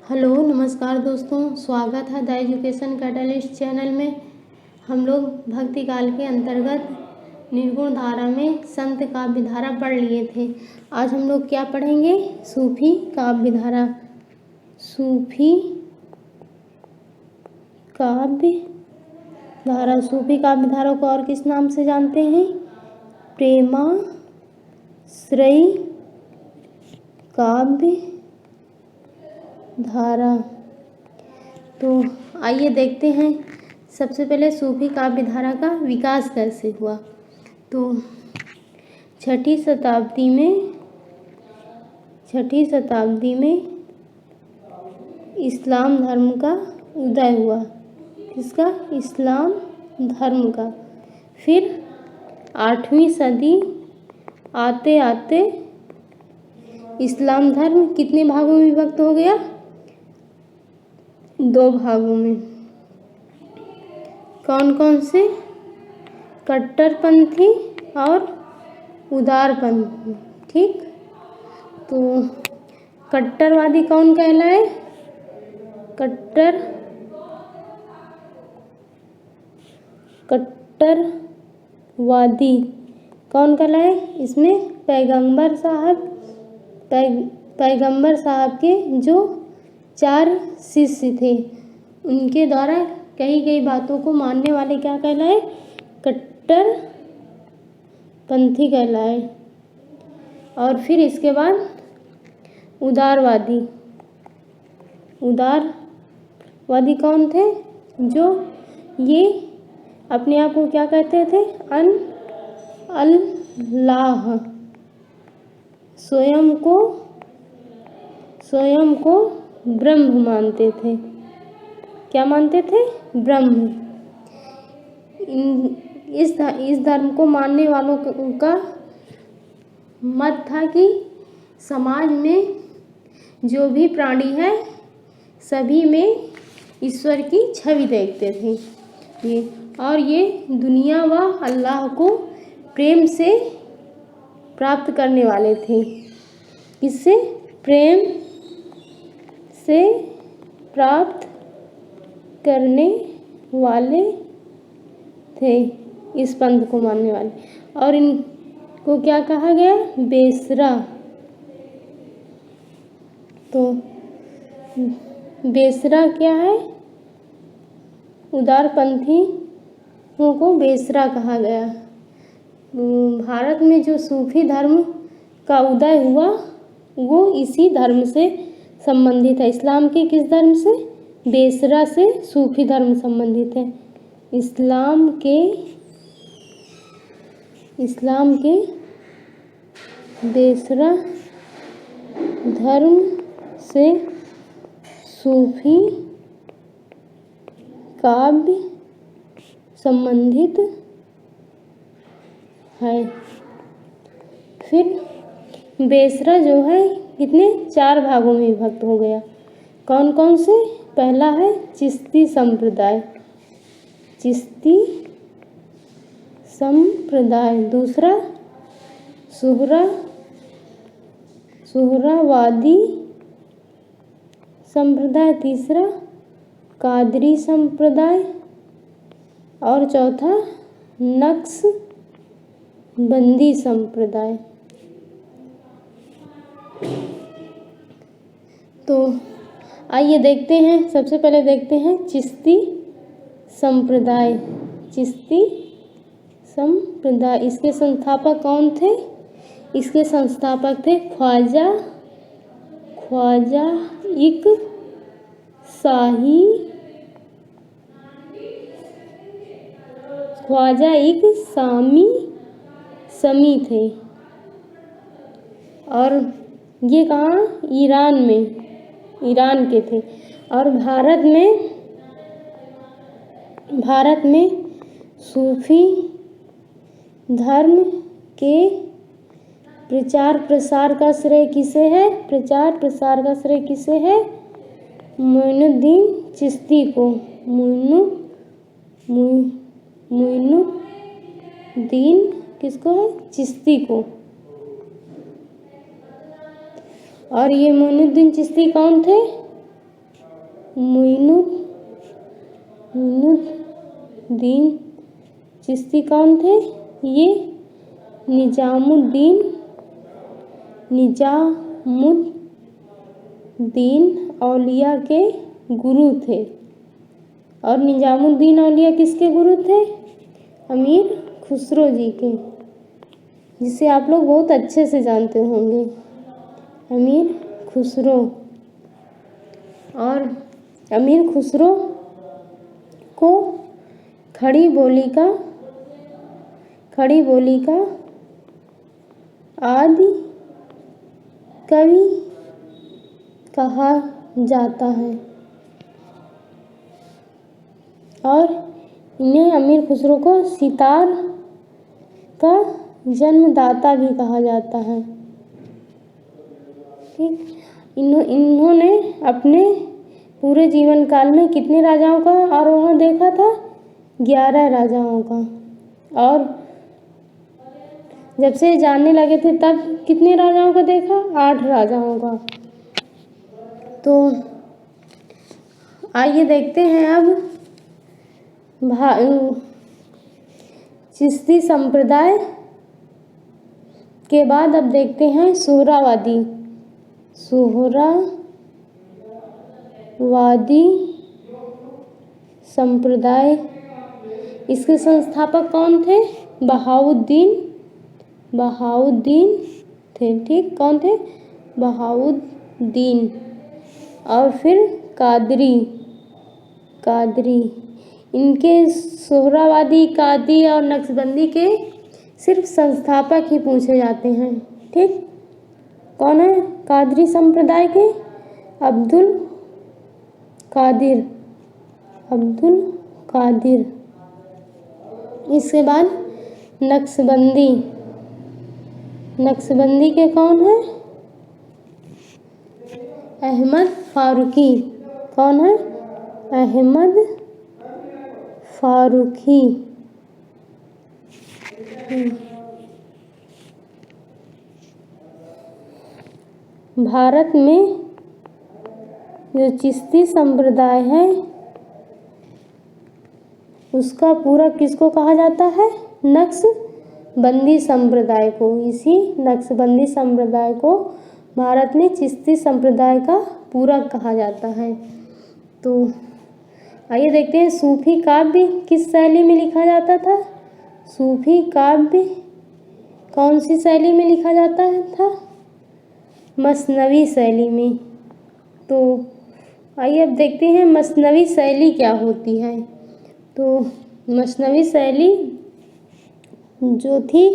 Hello नमस्कार दोस्तों, स्वागत है द एजुकेशन कैटलिस्ट चैनल में। हम लोग भक्ति काल के अंतर्गत निर्गुण धारा में संत काव्य धारा पढ़ लिए थे। आज हम लोग क्या पढ़ेंगे? सूफी काव्य धारा। सूफी काव्य धारा। सूफी काव्य धारा को और किस नाम से जानते हैं? प्रेमाश्रयी काव्य धारा। तो आइए देखते हैं सबसे पहले सूफी काव्य धारा का विकास कैसे हुआ। तो छठी शताब्दी में इस्लाम धर्म का उदय हुआ। किसका? इस्लाम धर्म का। फिर 8वीं सदी आते आते इस्लाम धर्म कितने भागों में विभक्त हो गया? 2 भागों में। कौन कौन से? कट्टरपंथी और उदारपंथी। ठीक, तो कट्टरवादी कौन कहलाए? कट्टरवादी कौन कहलाए? इसमें पैगंबर साहब के जो 4 शिष्य थे उनके द्वारा कई बातों को मानने वाले क्या कहलाए? कट्टरपंथी कहलाए। और फिर इसके बाद उदारवादी कौन थे? जो ये अपने आप को क्या कहते थे? अल्लाह, स्वयं को ब्रह्म मानते थे। क्या मानते थे? ब्रह्म। इस धर्म को मानने वालों का मत था कि समाज में जो भी प्राणी है सभी में ईश्वर की छवि देखते थे ये दुनिया व अल्लाह को प्रेम से प्राप्त करने वाले थे। किससे? प्रेम से प्राप्त करने वाले थे इस पंथ को मानने वाले। और इनको क्या कहा गया? बेसरा। तो बेसरा क्या है? उदारपंथियों को बेसरा कहा गया। भारत में जो सूफी धर्म का उदय हुआ वो इसी धर्म से संबंधित है। इस्लाम के किस धर्म से? बेसरा से सूफी धर्म संबंधित है। इस्लाम के बेसरा धर्म से सूफी काव्य संबंधित है। फिर बेसरा जो है कितने? 4 भागों में विभक्त हो गया। कौन कौन से? पहला है चिश्ती संप्रदाय। दूसरा सुहरावादी संप्रदाय। तीसरा कादरी संप्रदाय। और चौथा नक्शबंदी संप्रदाय। तो आइए देखते हैं। सबसे पहले देखते हैं चिश्ती संप्रदाय। इसके संस्थापक कौन थे? इसके संस्थापक थे ख्वाजा एक समी थे। और ये कहाँ? ईरान के थे। और भारत में सूफी धर्म के प्रचार प्रसार का श्रेय किसे है? मोइनुद्दीन चिश्ती को। मोइनुद्दीन किसको है? चिश्ती को। और ये मोइनुद्दीन चिश्ती कौन थे? मुइनुद्दीन चिश्ती कौन थे? ये निजामुद्दीन औलिया के गुरु थे। और निजामुद्दीन औलिया किसके गुरु थे? अमीर खुसरो जी के, जिसे आप लोग बहुत अच्छे से जानते होंगे, अमीर खुसरो। और अमीर खुसरो को खड़ी बोली का आदि कवि कहा जाता है और इन्हें अमीर खुसरो को सितार का जन्मदाता भी कहा जाता है। ठीक, इन्होंने अपने पूरे जीवन काल में कितने राजाओं का आरोहण देखा था? 11 राजाओं का। और जब से जानने लगे थे तब कितने राजाओं का देखा? 8 राजाओं का। तो आइए देखते हैं अब चिश्ती संप्रदाय के बाद अब देखते हैं सोहरावादी संप्रदाय। इसके संस्थापक कौन थे? बहाउद्दीन थे। ठीक, कौन थे? बहाउद्दीन। और फिर कादरी। इनके सोहरावादी, कादी और नक्शबंदी के सिर्फ संस्थापक ही पूछे जाते हैं। ठीक, कौन है कादरी संप्रदाय के? अब्दुल कादिर। इसके बाद नक्शबंदी के कौन है? अहमद फारूकी। कौन है? अहमद फारूकी। भारत में जो चिश्ती संप्रदाय है उसका पूरा किसको कहा जाता है? नक्शबंदी संप्रदाय को। इसी नक्शबंदी संप्रदाय को भारत में चिश्ती संप्रदाय का पूरा कहा जाता है। तो आइए देखते हैं सूफी काव्य किस शैली में लिखा जाता था? सूफी काव्य कौन सी शैली में लिखा जाता था? मसनवी शैली में। तो आइए अब देखते हैं मसनवी शैली क्या होती है। तो मसनवी शैली जो थी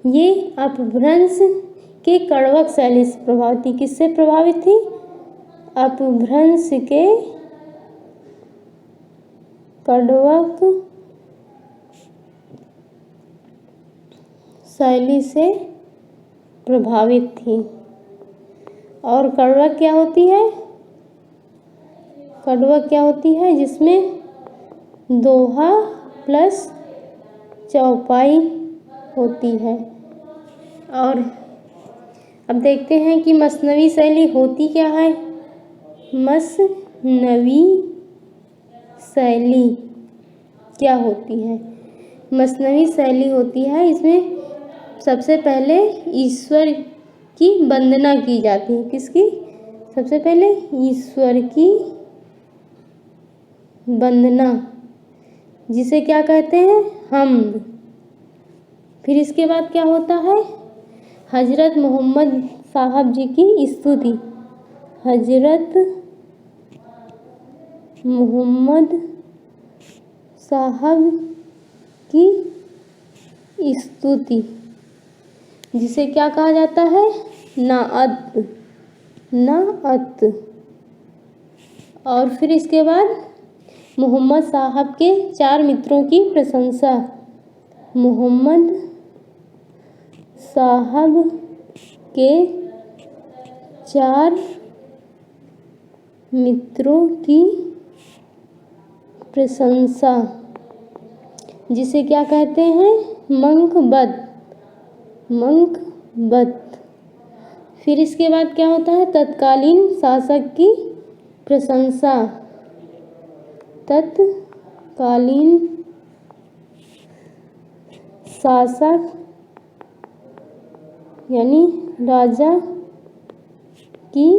ये अपभ्रंश के कड़वक शैली से प्रभावित थी। किससे प्रभावित थी? अपभ्रंश के कड़वक शैली से प्रभावित थी। और कड़वक क्या होती है? कड़वक क्या होती है? जिसमें दोहा प्लस चौपाई होती है। और अब देखते हैं कि मसनवी शैली होती क्या है। मसनवी शैली क्या होती है? मसनवी शैली होती है, इसमें सबसे पहले ईश्वर की वंदना की जाती है। किसकी? सबसे पहले ईश्वर की वंदना, जिसे क्या कहते हैं? हम्द। फिर इसके बाद क्या होता है? हजरत मोहम्मद साहब जी की स्तुति। हजरत मोहम्मद साहब की स्तुति, जिसे क्या कहा जाता है? नाअत। और फिर इसके बाद मोहम्मद साहब के 4 मित्रों की प्रशंसा। मोहम्मद साहब के 4 मित्रों की प्रशंसा, जिसे क्या कहते हैं? मंकबत। फिर इसके बाद क्या होता है? तत्कालीन शासक की प्रशंसा। तत्कालीन शासक यानी राजा की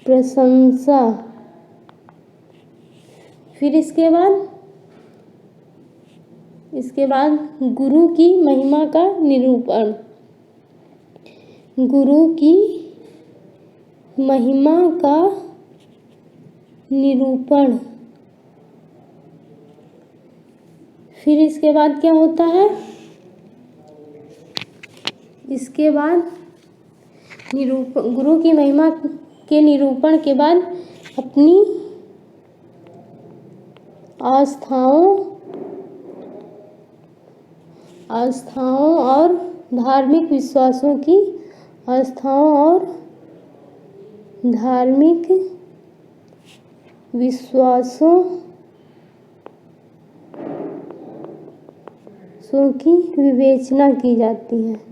प्रशंसा। फिर इसके बाद गुरु की महिमा का निरूपण। गुरु की महिमा का निरूपण। फिर इसके बाद क्या होता है? इसके बाद गुरु की महिमा के निरूपण के बाद अपनी आस्थाओं और धार्मिक विश्वासों की विवेचना की जाती है।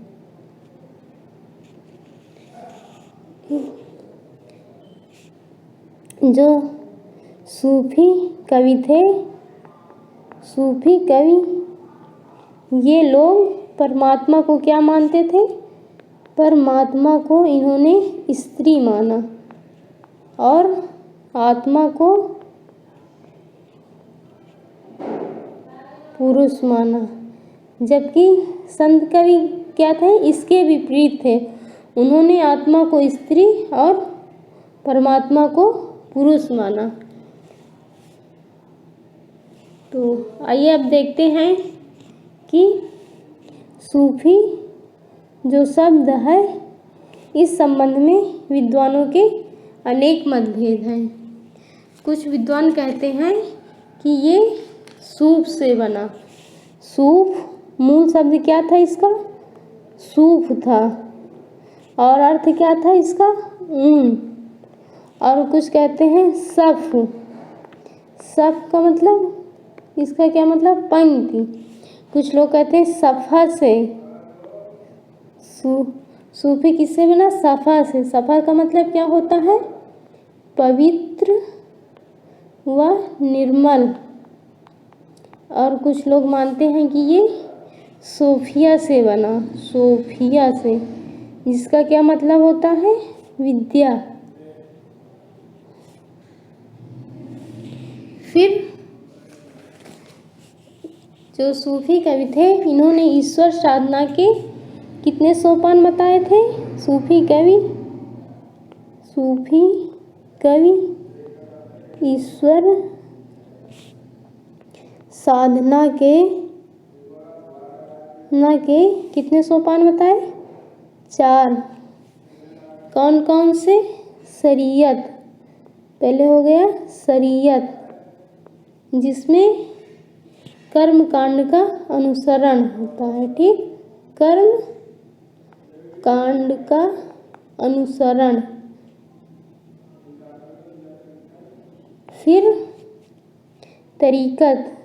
जो सूफी कवि थे, ये लोग परमात्मा को क्या मानते थे? परमात्मा को इन्होंने स्त्री माना और आत्मा को पुरुष माना। जबकि संत कवि क्या थे? इसके विपरीत थे। उन्होंने आत्मा को स्त्री और परमात्मा को पुरुष माना। तो आइए अब देखते हैं कि सूफी जो शब्द है, इस संबंध में विद्वानों के अनेक मतभेद हैं। कुछ विद्वान कहते हैं कि ये सूफ से बना। सूफ मूल शब्द क्या था इसका? सूफ था और अर्थ क्या था इसका? ऊन। और कुछ कहते हैं सफ़। सफ़ का मतलब, इसका क्या मतलब? पंक्ति। कुछ लोग कहते हैं सफ़ा से। सूफी किससे बना? सफ़ा से। सफ़ा का मतलब क्या होता है? पवित्र व निर्मल। और कुछ लोग मानते हैं कि ये सोफिया से बना। सोफिया से, जिसका क्या मतलब होता है? विद्या। फिर जो सूफी कवि थे, इन्होंने ईश्वर साधना के कितने सोपान बताए थे? सूफी कवि ईश्वर साधना के कितने सोपान बताए? 4। कौन कौन से? शरीयत। पहले हो गया शरीयत, जिसमें कर्म कांड का अनुसरण होता है। ठीक, कर्म कांड का अनुसरण। फिर तरीकत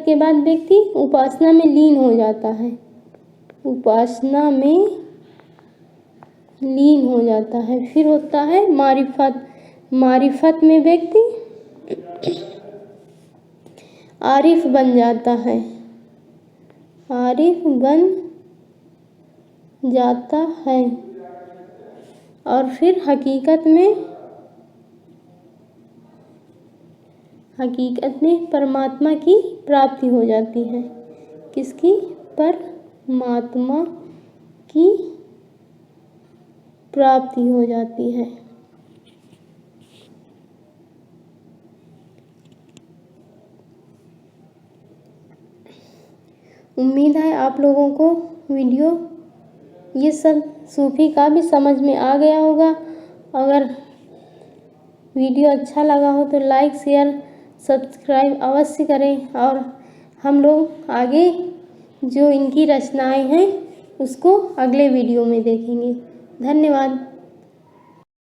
के बाद व्यक्ति उपासना में लीन हो जाता है। उपासना में लीन हो जाता है। फिर होता है मारिफत में व्यक्ति आरिफ बन जाता है। आरिफ बन जाता है। और फिर हकीकत में परमात्मा की प्राप्ति हो जाती है। किसकी? परमात्मा की प्राप्ति हो जाती है। उम्मीद है आप लोगों को वीडियो ये सब सूफी का भी समझ में आ गया होगा। अगर वीडियो अच्छा लगा हो तो लाइक, शेयर, सब्सक्राइब अवश्य करें। और हम लोग आगे जो इनकी रचनाएं हैं उसको अगले वीडियो में देखेंगे। धन्यवाद।